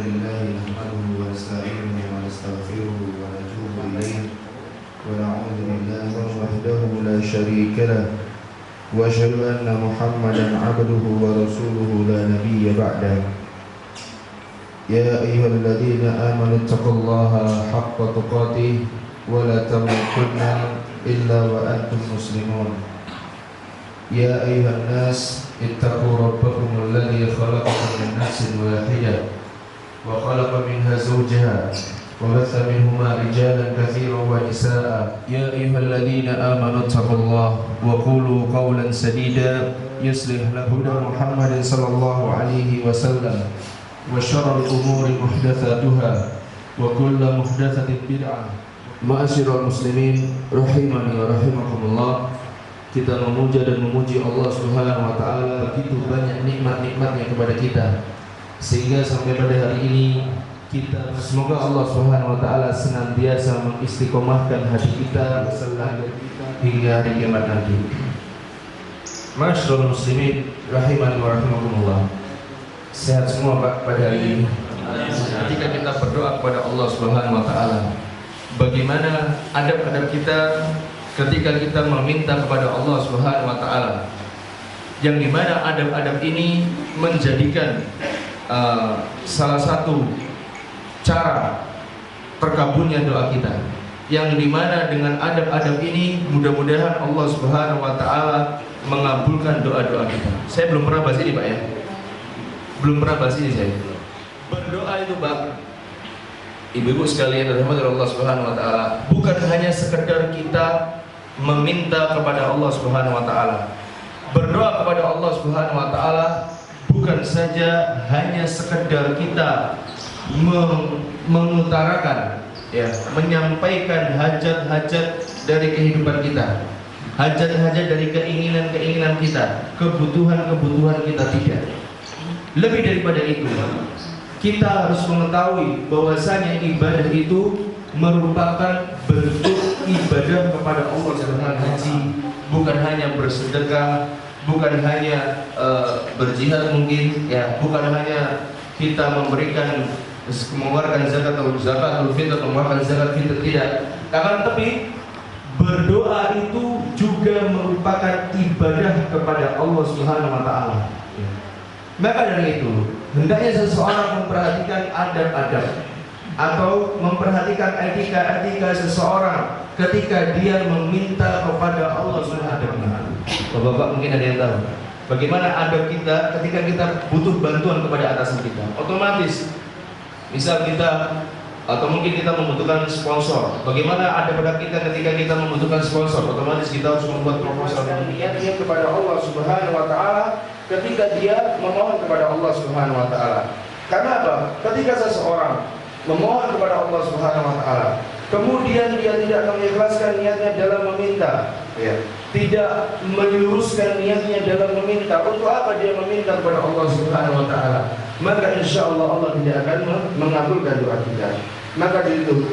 لله نحمده ونستعينه ونستغفره ونتوب إليه ونعوذ بالله وحده لا شريك له وأشهد أن محمدا عبده ورسوله لا نبي بعده. يا أيها الذين آمنوا اتقوا الله حق تقاته ولا تموتن إلا وأنتم مسلمون. يا أيها الناس اتقوا ربكم الذي خلقكم من نفس واحدة وخلق منها زوجها وبث منهما رجالا كثيرا ونساء. يا أيها الذين آمنوا اتقوا الله وقولوا قولا سديدا يصلح لكم محمد صلى الله عليه وسلم وشر الأمور محدثاتها وكل محدثة بدعة. Ma'asyiral muslimin rahimani wa rahimakumullah. Kita memuja dan memuji Allah Subhanahu wa taala, begitu banyak nikmat-nikmatnya kepada kita, sehingga sampai pada hari ini kita semoga Allah Subhanahu wa taala senantiasa mengistiqomahkan hati kita hingga hari kiamat nanti. Ma'asyiral muslimin rahimani wa rahimakumullah. Sehat semua Pak pada hari ini. Ketika kita berdoa kepada Allah Subhanahu wa taala, bagaimana adab-adab kita ketika kita meminta kepada Allah Subhanahu wa taala, yang dimana adab-adab ini menjadikan salah satu cara terkabulnya doa kita, yang dimana dengan adab-adab ini mudah-mudahan Allah Subhanahu wa taala mengabulkan doa-doa kita. Saya belum pernah bahas ini Pak ya, belum pernah bahas ini saya. Berdoa itu Pak, ibu-ibu sekalian rahmati Allah Subhanahu wa taala, bukan hanya sekedar kita meminta kepada Allah Subhanahu wa taala. Berdoa kepada Allah Subhanahu wa taala bukan saja hanya sekedar kita mengutarakan ya, menyampaikan hajat-hajat dari kehidupan kita, hajat-hajat dari keinginan-keinginan kita, kebutuhan-kebutuhan kita, tidak. Lebih daripada itu, kita harus mengetahui bahwasanya ibadah itu merupakan bentuk ibadah kepada Allah dengan haji, bukan hanya bersedekah, bukan hanya berjihad mungkin, ya, bukan hanya kita mengeluarkan zakat atau fitr, mengeluarkan zakat fitr, tidak. Akan tetapi berdoa itu juga merupakan ibadah kepada Allah Subhanahu wa taala. Maka dari itu, hendaknya seseorang memperhatikan adab-adab atau memperhatikan etika-etika seseorang ketika dia meminta kepada Allah Subhanahu wa taala. Bapak-bapak mungkin ada yang tahu bagaimana adab kita ketika kita butuh bantuan kepada atasan kita. Otomatis misal kita atau mungkin kita membutuhkan sponsor, bagaimana adab-adab kita ketika kita membutuhkan sponsor? Otomatis kita harus membuat proposal dan niatnya kepada Allah Subhanahu wa taala ketika dia memohon kepada Allah Subhanahu wa taala. Karena apa? Ketika seseorang memohon kepada Allah Subhanahu wa taala, kemudian dia tidak mengikhlaskan niatnya dalam meminta, ya, tidak meluruskan niatnya dalam meminta, untuk apa dia meminta kepada Allah Subhanahu wa taala? Maka insyaallah Allah tidak akan mengabulkan doa kita. Maka itu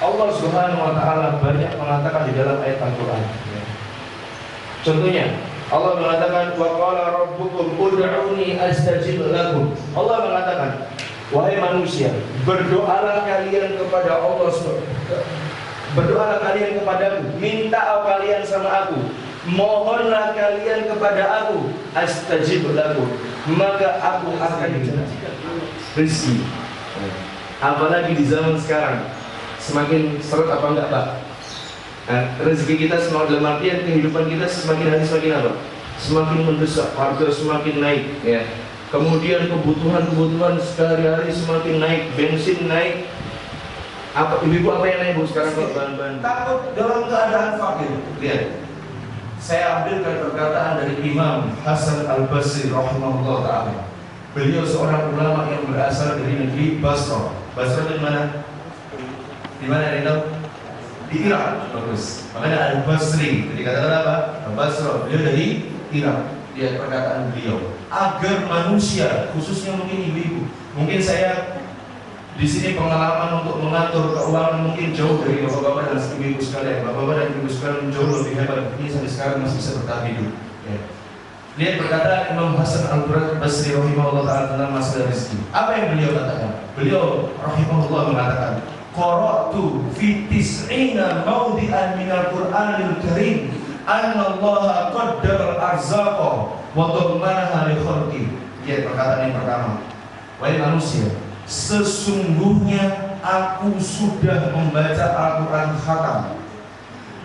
Allah Subhanahu wa taala banyak mengatakan di dalam ayat Al-Qur'an. Contohnya Allah mengatakan wa qala rabbukum ud'uni astajib lakum. Allah mengatakan, wahai manusia, berdoalah kalian kepada Allah, berdoalah kalian kepadaku, minta kalian sama aku, mohonlah kalian kepada aku, astajib lakum, maka aku akan menjanjikan rezeki. Apalagi di zaman sekarang, semakin seret apa enggak Pak? Nah, rezeki kita semakin, dalam artian kehidupan kita semakin hari semakin apa? Semakin mendesak, harga semakin naik, ya. Kemudian kebutuhan sehari-hari semakin naik, bensin naik. Apa ibu apa yang naik Bu sekarang kok bahan-bahan? Takut dalam keadaan fakir. Lihat. Saya ambilkan perkataan dari Imam Hasan Al-Basri rahimahullah taala. Beliau seorang ulama yang berasal dari negeri Basra. Basra di mana? Di mana ada yang tahu? Di Irak. Bagus. Makanya Al-Basri dikatakan apa? Al-Basra. Beliau dari Irak. Lihat perkataan beliau. Agar manusia, khususnya mungkin ibu-ibu, mungkin saya di sini pengalaman untuk mengatur keuangan mungkin jauh dari bapak-bapak dan ibu-ibu sekalian. Bapak-bapak dan ibu sekalian jauh lebih hebat. Ini sampai sekarang masih bisa bertahan hidup. Ya. Lihat perkataan Imam Hasan Al-Basri rahimahullah ta'ala tentang masalah rezeki. Apa yang beliau katakan? Beliau rahimahullah mengatakan, qara'tu fi tis'ina mawdi'an minal Qur'anil Karim anna Allah qaddara al-arzaqa wa dhammanaha li khalqi. Lihat perkataan yang pertama. Wahai manusia, sesungguhnya aku sudah membaca Al-Quran khatam,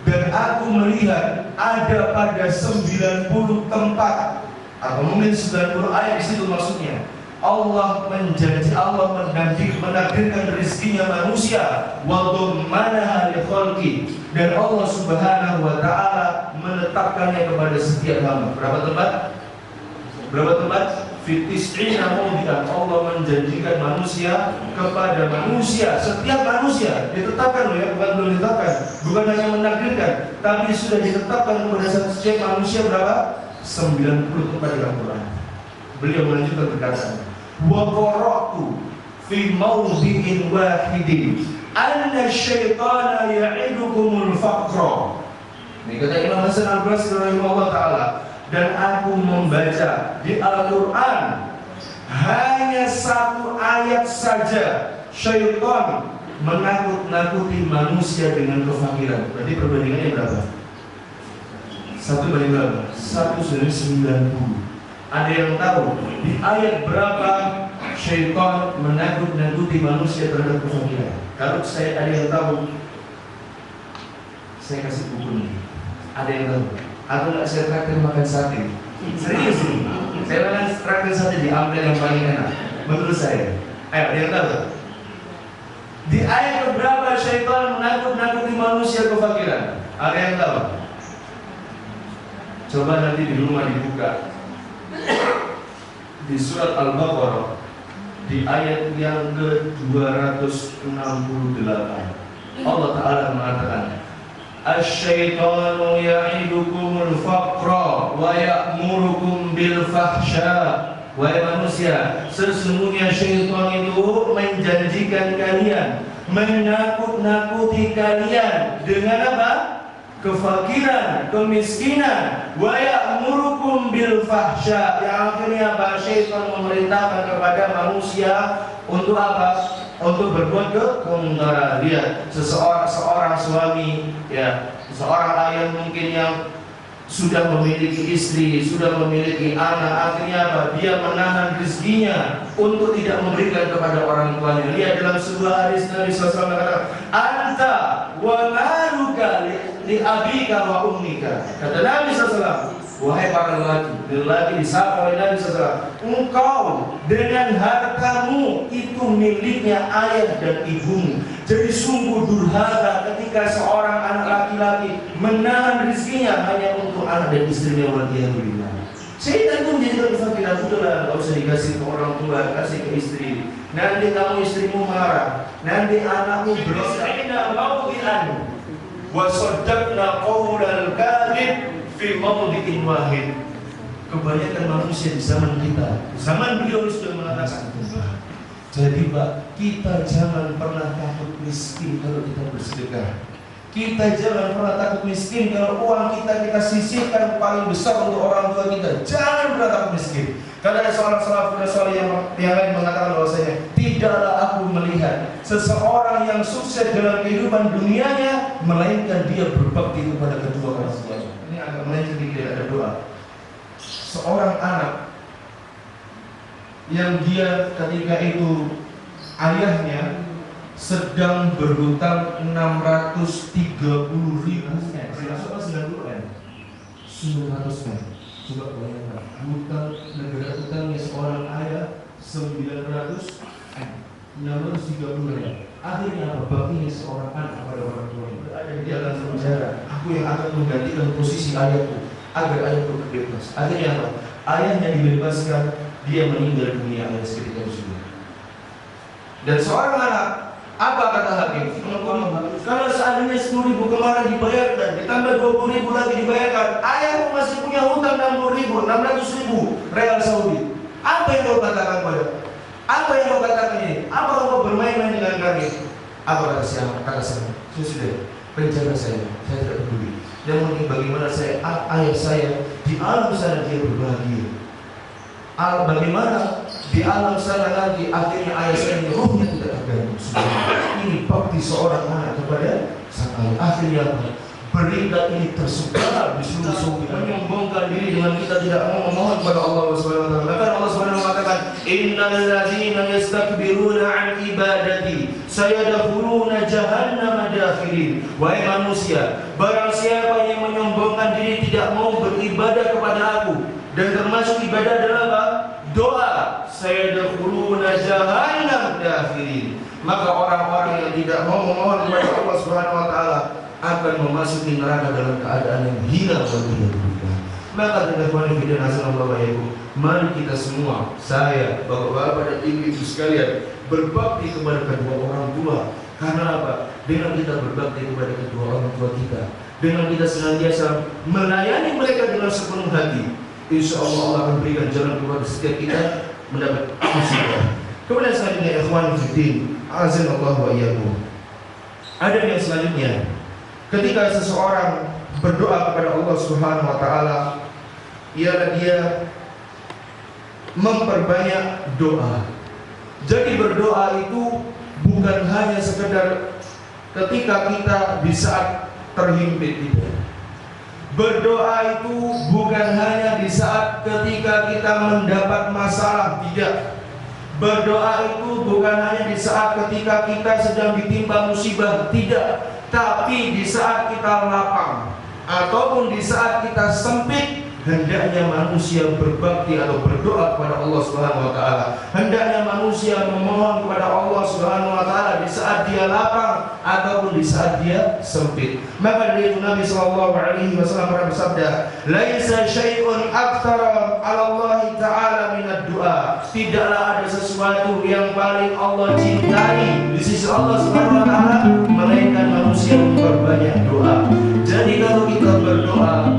dan aku melihat ada pada 90 tempat atau mungkin 90 ayat di situ maksudnya Allah menakdirkan rezekinya manusia wa dhammanaha li khalqi, dan Allah Subhanahu wa taala menetapkannya kepada setiap hamba. Berapa tempat? Berapa tempat? Fitis'ina mawdi'an. Allah menjanjikan manusia kepada manusia, setiap manusia ditetapkan loh ya, bukan belum ditetapkan, bukan hanya menakdirkan, tapi sudah ditetapkan kepada setiap manusia berapa? 90 tempat dalam Quran. Beliau melanjutkan berkata, wa qara'tu fi mawdi'in wahidin anna syaitana ya'idukumul faqra. Ini kata Imam Hasan Al-Basri rahimahullah ta'ala, dan aku membaca di Al-Quran hanya satu ayat saja syaitan menakut-nakuti manusia dengan kefakiran. Berarti perbandingannya berapa? 1 banding berapa? 1:90. Ada yang tahu di ayat berapa syaitan menakut-nakuti manusia terhadap kefakiran? Kalau ada yang tahu, saya kasih buku ini. Ada yang tahu? Atau nggak saya traktir makan sate? Serius nih, saya makan traktir sate di ambil yang paling enak menurut saya. Ayo, ada yang tahu? Di ayat berapa syaitan menakut-nakuti manusia kefakiran? Ada yang tahu? Coba nanti di rumah dibuka di surat Al-Baqarah di ayat yang ke-268. Allah Ta'ala mengatakan, Asy-syaitanu ya'idukumul faqra wa ya'murukum bil fahsya. Wahai manusia, sesungguhnya syaitan itu menjanjikan kalian, menakut-nakuti kalian dengan apa? Kefakiran, kemiskinan. Wa ya'murukum bil fahsya. Yang akhirnya apa? Syaitan memerintahkan kepada manusia untuk apa? Untuk berbuat kemungkaran. Lihat, seorang suami, ya, seorang ayah mungkin yang sudah memiliki istri, sudah memiliki anak, akhirnya apa? Dia menahan rezekinya untuk tidak memberikan kepada orang tuanya. Lihat dalam sebuah hadis Nabi SAW mengatakan, Anta wa maluka li abika wa ummika. Kata Nabi SAW, wahai para lelaki disapa oleh Nabi SAW, engkau dengan hartamu itu miliknya ayah dan ibumu. Jadi sungguh durhaka ketika seorang anak laki-laki menahan rezekinya hanya untuk anak dan istrinya. Waliyahulillah. Syaitan itu menjadi kefakiran. Sudahlah, nggak usah dikasih ke orang tua, kasih ke istri. Nanti kamu istrimu marah, nanti anakmu bersa'ina mawdi'an wa saddaqna qawlal kadhib fi mawdi'in wahid. Kebanyakan manusia di zaman kita, zaman beliau sudah mengatakan, jadi Pak, kita jangan pernah takut miskin kalau kita bersedekah. Kita jangan pernah takut miskin kalau uang kita sisihkan paling besar untuk orang tua kita. Jangan pernah takut miskin. Karena ada seorang salafus saleh yang lain mengatakan bahwasanya, tidaklah aku melihat seseorang yang sukses dalam kehidupan dunianya melainkan dia berbakti kepada kedua orang tuanya. Ini agak melenceng sedikit, ada doa. Seorang anak yang dia ketika itu ayahnya sedang berhutang 630.000 Coba bayangkan, negara utangnya seorang ayah 630.000. Akhirnya apa? Baktinya seorang anak pada orang tuanya. Berada di dalam penjara. Aku yang akan menggantikan posisi ayahku agar ayahku terbebas. Akhirnya apa? Ayahnya dibebaskan, dia meninggal dunia seketika itu juga. Dan seorang anak, apa kata hakim? Kalau seandainya 10.000 kemarin dibayarkan, ditambah 20.000 lagi dibayarkan, ayahmu masih punya hutang 600.000 real Saudi. Apa yang kau katakan pada? Apa yang kau katakan ini? Apa kau bermain-main dengan kami? Apa kata siapa? Kata saya sudah penjara saya tidak peduli. Namun bagaimana ayah saya di alam sana dia berbahagia. Bagaimana di alam sana lagi akhirnya ayah saya rohnya tidak terganggu. Ini bakti seorang anak kepada sang ayah. Akhirnya apa? Berita ini tersebar di seluruh sumber, menyombongkan diri dengan kita tidak mau memohon kepada Allah Subhanahu wa taala. Maka Allah Subhanahu wa taala mengatakan, "Innal ladzina yastakbiruna 'an ibadati sayadkhuluna jahannama dakhirin." Wahai manusia, barang siapa yang menyombongkan diri tidak mau beribadah kepada aku, dan termasuk ibadah adalah apa? Doa. Sayadkhuluna jahannam dakhirin. Maka orang-orang yang tidak mau memohon kepada Allah Subhanahu wa taala akan memasuki neraka dalam keadaan yang hina dan tidak berguna. Maka dengan video nasional mari kita semua, saya, bapak-bapak dan ibu-ibu sekalian, berbakti kepada kedua orang tua. Karena apa? Dengan kita berbakti kepada kedua orang tua kita, dengan kita senantiasa melayani mereka dengan sepenuh hati, insya Allah akan berikan jalan keluar setiap kita mendapat musibah. Kemudian selanjutnya, ikhwan fillah, azanallahu wa iyyakum. Ada yang selanjutnya, ketika seseorang berdoa kepada Allah Subhanahu wa taala, ialah dia memperbanyak doa. Jadi berdoa itu bukan hanya sekedar ketika kita di saat terhimpit itu. Berdoa itu bukan hanya di saat ketika kita mendapat masalah, tidak. Berdoa itu bukan hanya di saat ketika kita sedang ditimpa musibah, tidak. Tapi di saat kita lapang ataupun di saat kita sempit, hendaknya manusia berbakti atau berdoa kepada Allah Subhanahu wa taala. Hendaknya manusia memohon kepada Allah Subhanahu wa taala di saat dia lapang ataupun di saat dia sempit. Maka dari itu Nabi sallallahu alaihi wasallam pernah bersabda, "Laisa syai'un aktsara 'ala Allah taala min ad-du'a." Tidaklah ada sesuatu yang paling Allah cintai di sisi Allah Subhanahu wa taala melainkan manusia memperbanyak doa. Jadi kalau kita berdoa,